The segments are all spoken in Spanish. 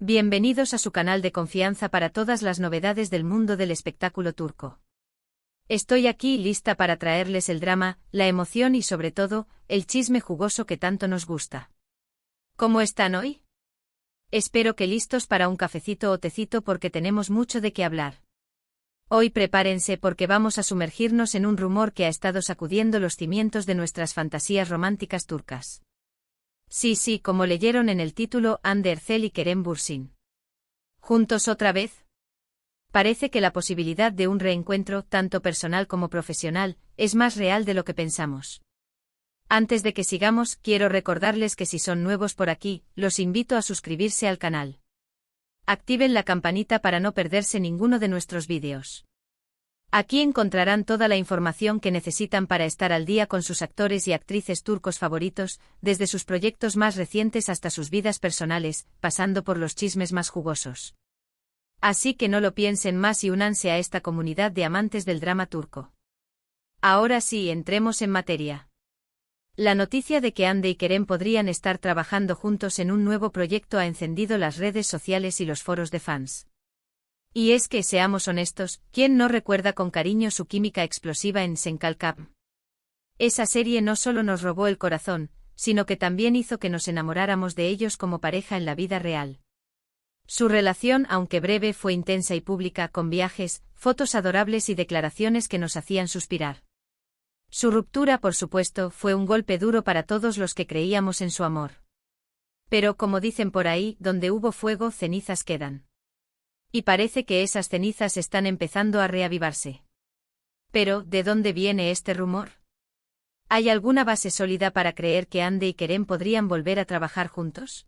Bienvenidos a su canal de confianza para todas las novedades del mundo del espectáculo turco. Estoy aquí lista para traerles el drama, la emoción y sobre todo, el chisme jugoso que tanto nos gusta. ¿Cómo están hoy? Espero que listos para un cafecito o tecito porque tenemos mucho de qué hablar. Hoy prepárense porque vamos a sumergirnos en un rumor que ha estado sacudiendo los cimientos de nuestras fantasías románticas turcas. Sí, como leyeron en el título, Hande Erçel y Kerem Bürsin. ¿Juntos otra vez? Parece que la posibilidad de un reencuentro, tanto personal como profesional, es más real de lo que pensamos. Antes de que sigamos, quiero recordarles que si son nuevos por aquí, los invito a suscribirse al canal. Activen la campanita para no perderse ninguno de nuestros vídeos. Aquí encontrarán toda la información que necesitan para estar al día con sus actores y actrices turcos favoritos, desde sus proyectos más recientes hasta sus vidas personales, pasando por los chismes más jugosos. Así que no lo piensen más y únanse a esta comunidad de amantes del drama turco. Ahora sí, entremos en materia. La noticia de que Hande y Kerem podrían estar trabajando juntos en un nuevo proyecto ha encendido las redes sociales y los foros de fans. Y es que, seamos honestos, ¿quién no recuerda con cariño su química explosiva en Senkalkam? Esa serie no solo nos robó el corazón, sino que también hizo que nos enamoráramos de ellos como pareja en la vida real. Su relación, aunque breve, fue intensa y pública, con viajes, fotos adorables y declaraciones que nos hacían suspirar. Su ruptura, por supuesto, fue un golpe duro para todos los que creíamos en su amor. Pero, como dicen por ahí, donde hubo fuego, cenizas quedan. Y parece que esas cenizas están empezando a reavivarse. Pero, ¿de dónde viene este rumor? ¿Hay alguna base sólida para creer que Hande y Kerem podrían volver a trabajar juntos?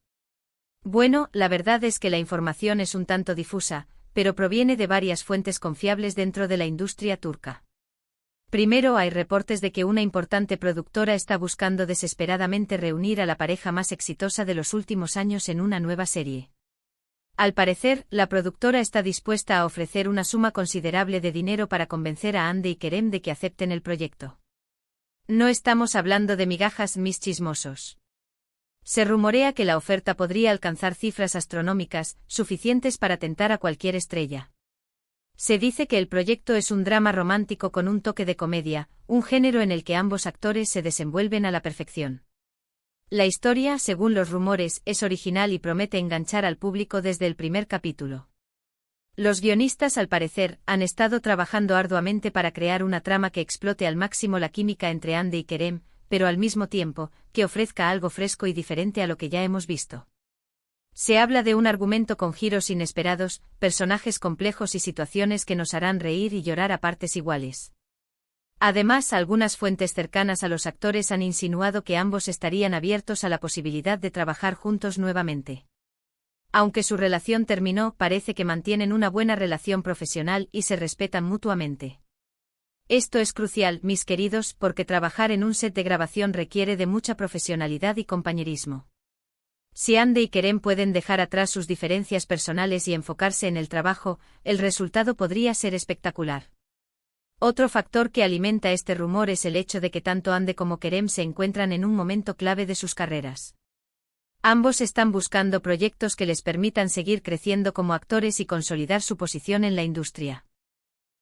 Bueno, la verdad es que la información es un tanto difusa, pero proviene de varias fuentes confiables dentro de la industria turca. Primero, hay reportes de que una importante productora está buscando desesperadamente reunir a la pareja más exitosa de los últimos años en una nueva serie. Al parecer, la productora está dispuesta a ofrecer una suma considerable de dinero para convencer a Hande y Kerem de que acepten el proyecto. No estamos hablando de migajas, mis chismosos. Se rumorea que la oferta podría alcanzar cifras astronómicas, suficientes para tentar a cualquier estrella. Se dice que el proyecto es un drama romántico con un toque de comedia, un género en el que ambos actores se desenvuelven a la perfección. La historia, según los rumores, es original y promete enganchar al público desde el primer capítulo. Los guionistas, al parecer, han estado trabajando arduamente para crear una trama que explote al máximo la química entre Hande y Kerem, pero al mismo tiempo, que ofrezca algo fresco y diferente a lo que ya hemos visto. Se habla de un argumento con giros inesperados, personajes complejos y situaciones que nos harán reír y llorar a partes iguales. Además, algunas fuentes cercanas a los actores han insinuado que ambos estarían abiertos a la posibilidad de trabajar juntos nuevamente. Aunque su relación terminó, parece que mantienen una buena relación profesional y se respetan mutuamente. Esto es crucial, mis queridos, porque trabajar en un set de grabación requiere de mucha profesionalidad y compañerismo. Si Hande y Kerem pueden dejar atrás sus diferencias personales y enfocarse en el trabajo, el resultado podría ser espectacular. Otro factor que alimenta este rumor es el hecho de que tanto Hande como Kerem se encuentran en un momento clave de sus carreras. Ambos están buscando proyectos que les permitan seguir creciendo como actores y consolidar su posición en la industria.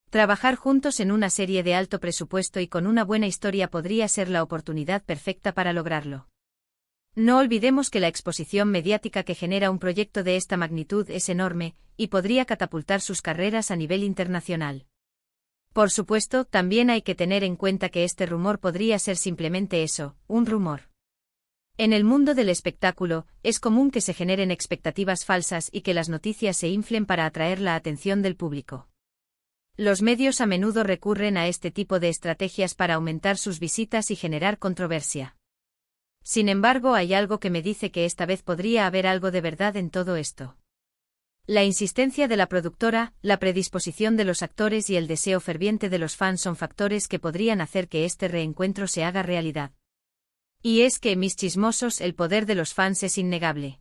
Trabajar juntos en una serie de alto presupuesto y con una buena historia podría ser la oportunidad perfecta para lograrlo. No olvidemos que la exposición mediática que genera un proyecto de esta magnitud es enorme, y podría catapultar sus carreras a nivel internacional. Por supuesto, también hay que tener en cuenta que este rumor podría ser simplemente eso, un rumor. En el mundo del espectáculo, es común que se generen expectativas falsas y que las noticias se inflen para atraer la atención del público. Los medios a menudo recurren a este tipo de estrategias para aumentar sus visitas y generar controversia. Sin embargo, hay algo que me dice que esta vez podría haber algo de verdad en todo esto. La insistencia de la productora, la predisposición de los actores y el deseo ferviente de los fans son factores que podrían hacer que este reencuentro se haga realidad. Y es que, mis chismosos, el poder de los fans es innegable.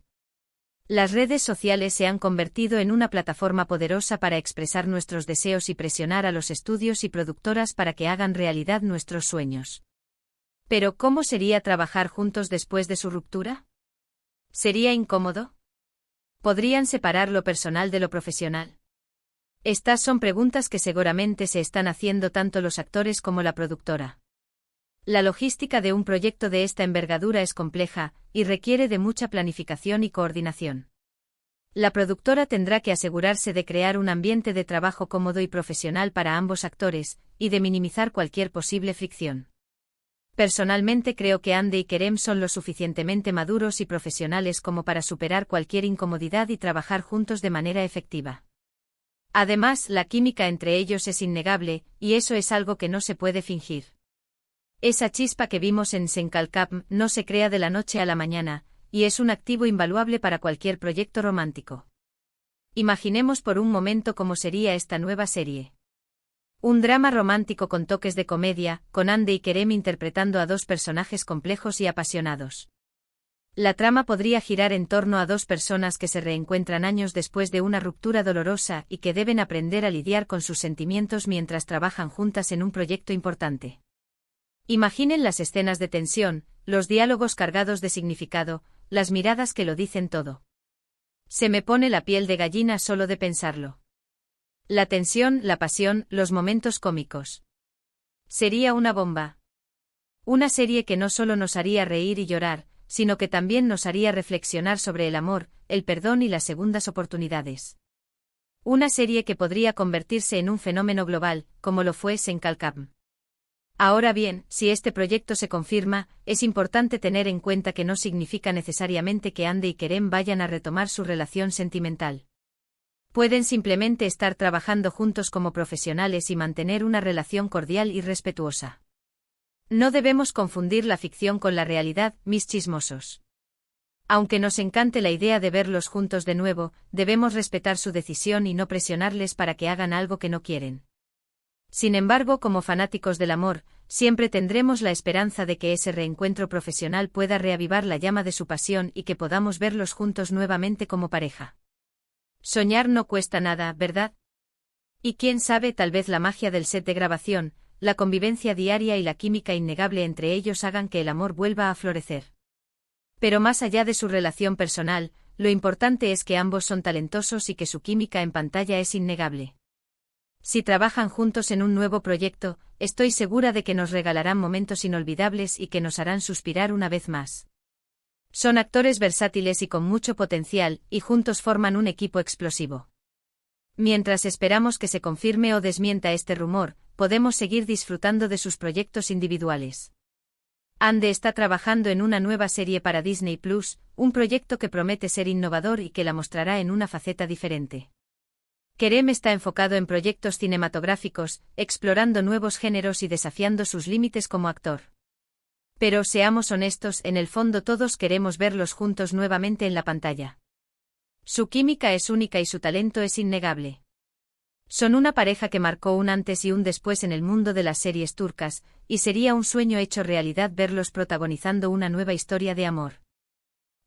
Las redes sociales se han convertido en una plataforma poderosa para expresar nuestros deseos y presionar a los estudios y productoras para que hagan realidad nuestros sueños. Pero, ¿cómo sería trabajar juntos después de su ruptura? ¿Sería incómodo? ¿Podrían separar lo personal de lo profesional? Estas son preguntas que seguramente se están haciendo tanto los actores como la productora. La logística de un proyecto de esta envergadura es compleja, y requiere de mucha planificación y coordinación. La productora tendrá que asegurarse de crear un ambiente de trabajo cómodo y profesional para ambos actores, y de minimizar cualquier posible fricción. Personalmente creo que Ande y Kerem son lo suficientemente maduros y profesionales como para superar cualquier incomodidad y trabajar juntos de manera efectiva. Además, la química entre ellos es innegable, y eso es algo que no se puede fingir. Esa chispa que vimos en Senkalkam no se crea de la noche a la mañana, y es un activo invaluable para cualquier proyecto romántico. Imaginemos por un momento cómo sería esta nueva serie. Un drama romántico con toques de comedia, con Ande y Kerem interpretando a dos personajes complejos y apasionados. La trama podría girar en torno a dos personas que se reencuentran años después de una ruptura dolorosa y que deben aprender a lidiar con sus sentimientos mientras trabajan juntas en un proyecto importante. Imaginen las escenas de tensión, los diálogos cargados de significado, las miradas que lo dicen todo. Se me pone la piel de gallina solo de pensarlo. La tensión, la pasión, los momentos cómicos. Sería una bomba. Una serie que no solo nos haría reír y llorar, sino que también nos haría reflexionar sobre el amor, el perdón y las segundas oportunidades. Una serie que podría convertirse en un fenómeno global, como lo fue Senkalkam. Ahora bien, si este proyecto se confirma, es importante tener en cuenta que no significa necesariamente que Ande y Kerem vayan a retomar su relación sentimental. Pueden simplemente estar trabajando juntos como profesionales y mantener una relación cordial y respetuosa. No debemos confundir la ficción con la realidad, mis chismosos. Aunque nos encante la idea de verlos juntos de nuevo, debemos respetar su decisión y no presionarles para que hagan algo que no quieren. Sin embargo, como fanáticos del amor, siempre tendremos la esperanza de que ese reencuentro profesional pueda reavivar la llama de su pasión y que podamos verlos juntos nuevamente como pareja. Soñar no cuesta nada, ¿verdad? Y quién sabe, tal vez la magia del set de grabación, la convivencia diaria y la química innegable entre ellos hagan que el amor vuelva a florecer. Pero más allá de su relación personal, lo importante es que ambos son talentosos y que su química en pantalla es innegable. Si trabajan juntos en un nuevo proyecto, estoy segura de que nos regalarán momentos inolvidables y que nos harán suspirar una vez más. Son actores versátiles y con mucho potencial, y juntos forman un equipo explosivo. Mientras esperamos que se confirme o desmienta este rumor, podemos seguir disfrutando de sus proyectos individuales. Ande está trabajando en una nueva serie para Disney Plus, un proyecto que promete ser innovador y que la mostrará en una faceta diferente. Kerem está enfocado en proyectos cinematográficos, explorando nuevos géneros y desafiando sus límites como actor. Pero seamos honestos, en el fondo todos queremos verlos juntos nuevamente en la pantalla. Su química es única y su talento es innegable. Son una pareja que marcó un antes y un después en el mundo de las series turcas, y sería un sueño hecho realidad verlos protagonizando una nueva historia de amor.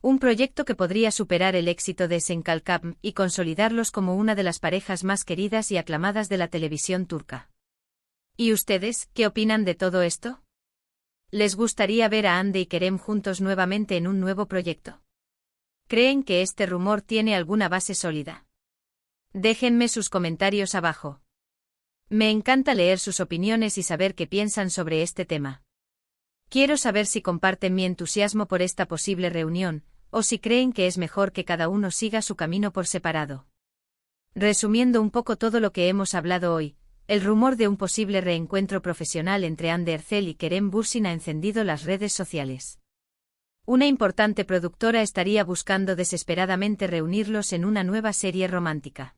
Un proyecto que podría superar el éxito de Senkalkam y consolidarlos como una de las parejas más queridas y aclamadas de la televisión turca. ¿Y ustedes, qué opinan de todo esto? ¿Les gustaría ver a Ande y Kerem juntos nuevamente en un nuevo proyecto? ¿Creen que este rumor tiene alguna base sólida? Déjenme sus comentarios abajo. Me encanta leer sus opiniones y saber qué piensan sobre este tema. Quiero saber si comparten mi entusiasmo por esta posible reunión, o si creen que es mejor que cada uno siga su camino por separado. Resumiendo un poco todo lo que hemos hablado hoy, el rumor de un posible reencuentro profesional entre Hande Erçel y Kerem Bürsin ha encendido las redes sociales. Una importante productora estaría buscando desesperadamente reunirlos en una nueva serie romántica.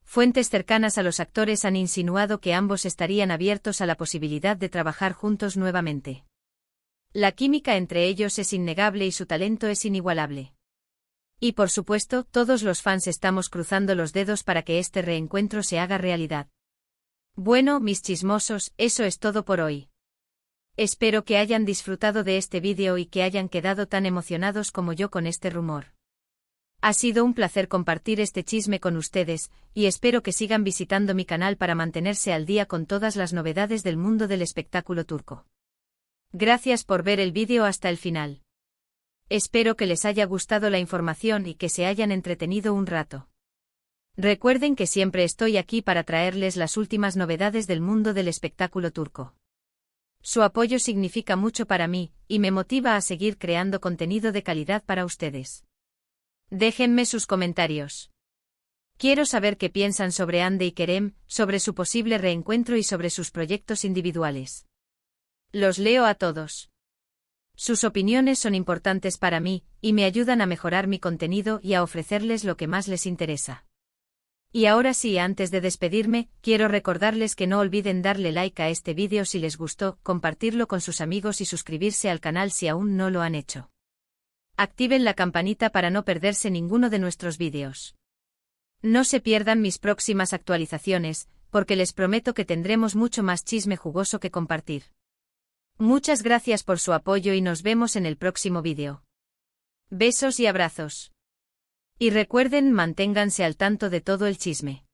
Fuentes cercanas a los actores han insinuado que ambos estarían abiertos a la posibilidad de trabajar juntos nuevamente. La química entre ellos es innegable y su talento es inigualable. Y por supuesto, todos los fans estamos cruzando los dedos para que este reencuentro se haga realidad. Bueno, mis chismosos, eso es todo por hoy. Espero que hayan disfrutado de este vídeo y que hayan quedado tan emocionados como yo con este rumor. Ha sido un placer compartir este chisme con ustedes, y espero que sigan visitando mi canal para mantenerse al día con todas las novedades del mundo del espectáculo turco. Gracias por ver el vídeo hasta el final. Espero que les haya gustado la información y que se hayan entretenido un rato. Recuerden que siempre estoy aquí para traerles las últimas novedades del mundo del espectáculo turco. Su apoyo significa mucho para mí, y me motiva a seguir creando contenido de calidad para ustedes. Déjenme sus comentarios. Quiero saber qué piensan sobre Hande y Kerem, sobre su posible reencuentro y sobre sus proyectos individuales. Los leo a todos. Sus opiniones son importantes para mí, y me ayudan a mejorar mi contenido y a ofrecerles lo que más les interesa. Y ahora sí, antes de despedirme, quiero recordarles que no olviden darle like a este vídeo si les gustó, compartirlo con sus amigos y suscribirse al canal si aún no lo han hecho. Activen la campanita para no perderse ninguno de nuestros vídeos. No se pierdan mis próximas actualizaciones, porque les prometo que tendremos mucho más chisme jugoso que compartir. Muchas gracias por su apoyo y nos vemos en el próximo vídeo. Besos y abrazos. Y recuerden, manténganse al tanto de todo el chisme.